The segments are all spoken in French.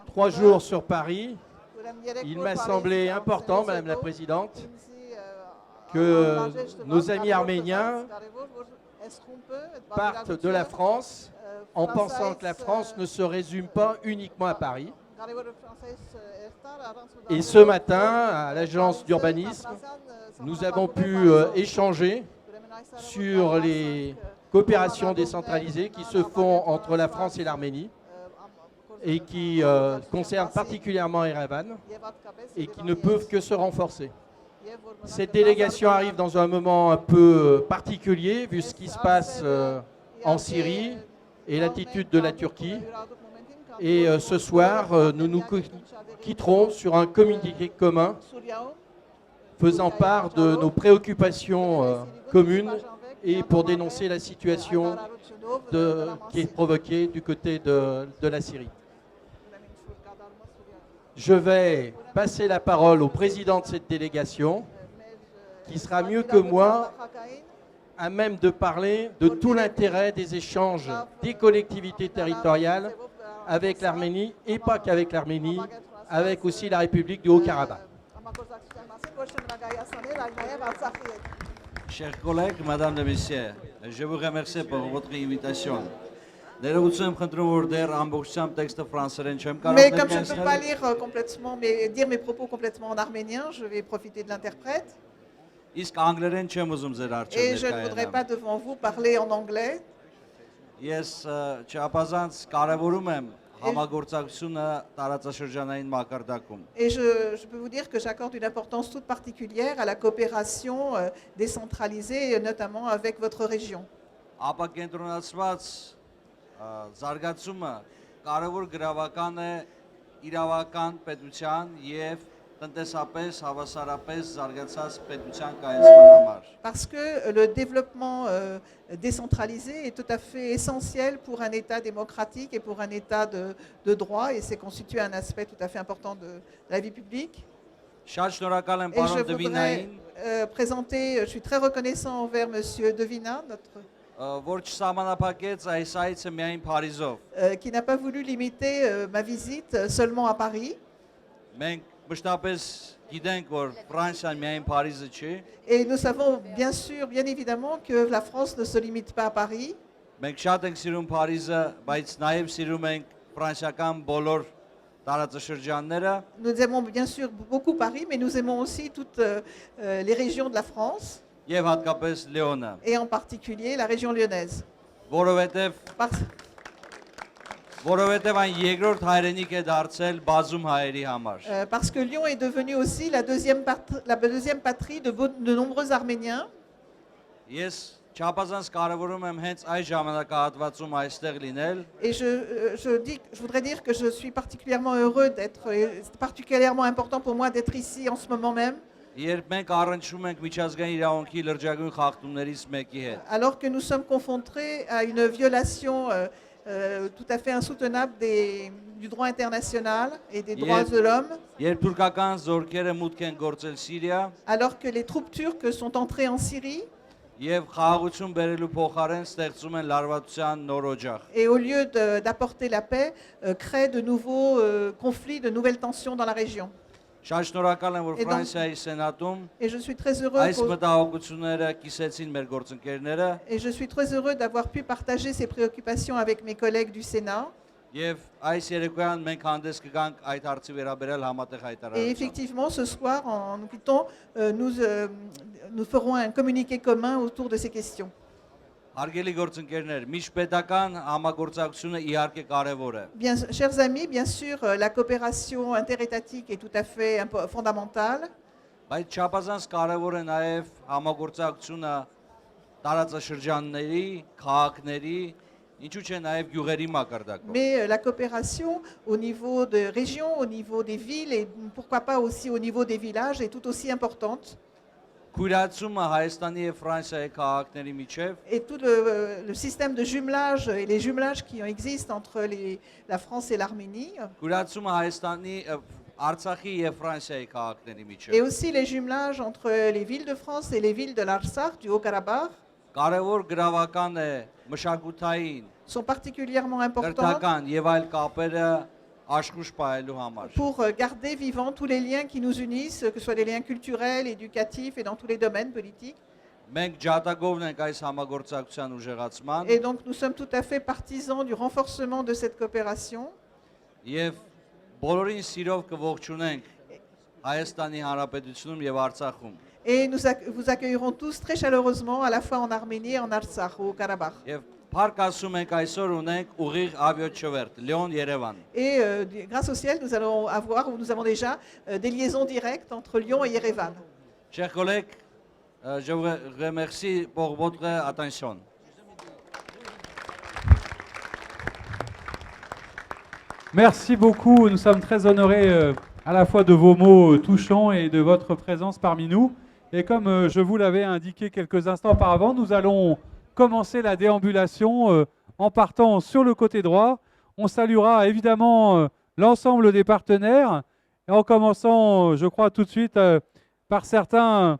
3 jours sur Paris, il m'a semblé important, Madame la Présidente, que nos amis arméniens partent de la France en pensant que la France ne se résume pas uniquement à Paris. Et ce matin, à l'agence d'urbanisme, nous avons pu échanger sur les coopérations décentralisées qui se font entre la France et l'Arménie et qui concernent particulièrement Erevan et qui ne peuvent que se renforcer. Cette délégation arrive dans un moment un peu particulier vu ce qui se passe en Syrie et l'attitude de la Turquie. Et ce soir, nous nous quitterons sur un communiqué commun faisant part de nos préoccupations communes et pour dénoncer la situation qui est provoquée du côté de la Syrie. Je vais passer la parole au président de cette délégation, qui sera mieux que moi à même de parler de tout l'intérêt des échanges des collectivités territoriales avec l'Arménie, et pas qu'avec l'Arménie, avec aussi la République du Haut-Karabakh. Chers collègues, Madame et Messieurs, je vous remercie pour votre invitation. Mais comme je ne peux pas lire complètement, mais dire mes propos complètement en arménien, je vais profiter de l'interprète. Et je ne voudrais pas devant vous parler en anglais. Et je peux vous dire que j'accorde une importance toute particulière à la coopération décentralisée, notamment avec votre région. Զարգացումը կարևոր գրավական է իրավական պետության եւ տնտեսապես հավասարապես զարգացած պետության կայացման համար. Parce que le développement décentralisé est tout à fait essentiel pour un État démocratique et pour un État de droit, et c'est constitué un aspect tout à fait important de la vie publique. Շատ շնորհակալ եմ պարոն Դվինային. Je suis très reconnaissant envers monsieur Devina, notre qui n'a pas voulu limiter ma visite seulement à Paris. Et nous savons bien évidemment que la France ne se limite pas à Paris. Nous aimons bien sûr beaucoup Paris, mais nous aimons aussi toutes les régions de la France. Et en particulier la région lyonnaise. Parce que Lyon est devenu aussi la deuxième patrie de nombreux Arméniens. Et je voudrais dire que je suis particulièrement heureux c'est particulièrement important pour moi d'être ici en ce moment même. Alors que nous sommes confrontés à une violation tout à fait insoutenable du droit international et des droits de l'homme, alors que les troupes turques sont entrées en Syrie, et au lieu d'apporter la paix, créent de nouveaux conflits, de nouvelles tensions dans la région. Et je suis très heureux d'avoir pu partager ces préoccupations avec mes collègues du Sénat. Et effectivement, ce soir, en nous quittant, nous ferons un communiqué commun autour de ces questions. Bien, chers amis, bien sûr, la coopération interétatique est tout à fait fondamentale. Mais la coopération au niveau de régions, au niveau des villes et pourquoi pas aussi au niveau des villages est tout aussi importante. Et tout le système de jumelage et les jumelages qui existent entre la France et l'Arménie. Et aussi les jumelages entre les villes de France et les villes de l'Artsakh, du Haut-Karabakh, sont particulièrement importants. pour garder vivants tous les liens qui nous unissent, que ce soit des liens culturels, éducatifs et dans tous les domaines politiques. Et donc nous sommes tout à fait partisans du renforcement de cette coopération. Et nous vous accueillerons tous très chaleureusement à la fois en Arménie et en Artsakh, au Karabakh. Et grâce au ciel, nous allons avoir, ou nous avons déjà, des liaisons directes entre Lyon et Yerevan. Chers collègues, je vous remercie pour votre attention. Merci beaucoup, nous sommes très honorés à la fois de vos mots touchants et de votre présence parmi nous. Et comme je vous l'avais indiqué quelques instants auparavant, nous allons commencer la déambulation en partant sur le côté droit. On saluera évidemment l'ensemble des partenaires, et en commençant, je crois, tout de suite par certains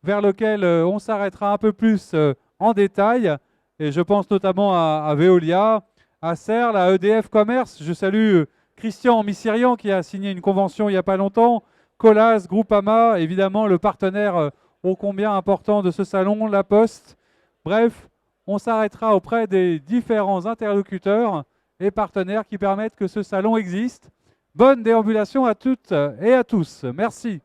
vers lesquels on s'arrêtera un peu plus en détail. Et je pense notamment à Veolia, à CERL, à EDF Commerce. Je salue Christian Missirian qui a signé une convention il n'y a pas longtemps, Colas, Groupama, évidemment le partenaire ô combien important de ce salon, La Poste. Bref, on s'arrêtera auprès des différents interlocuteurs et partenaires qui permettent que ce salon existe. Bonne déambulation à toutes et à tous. Merci.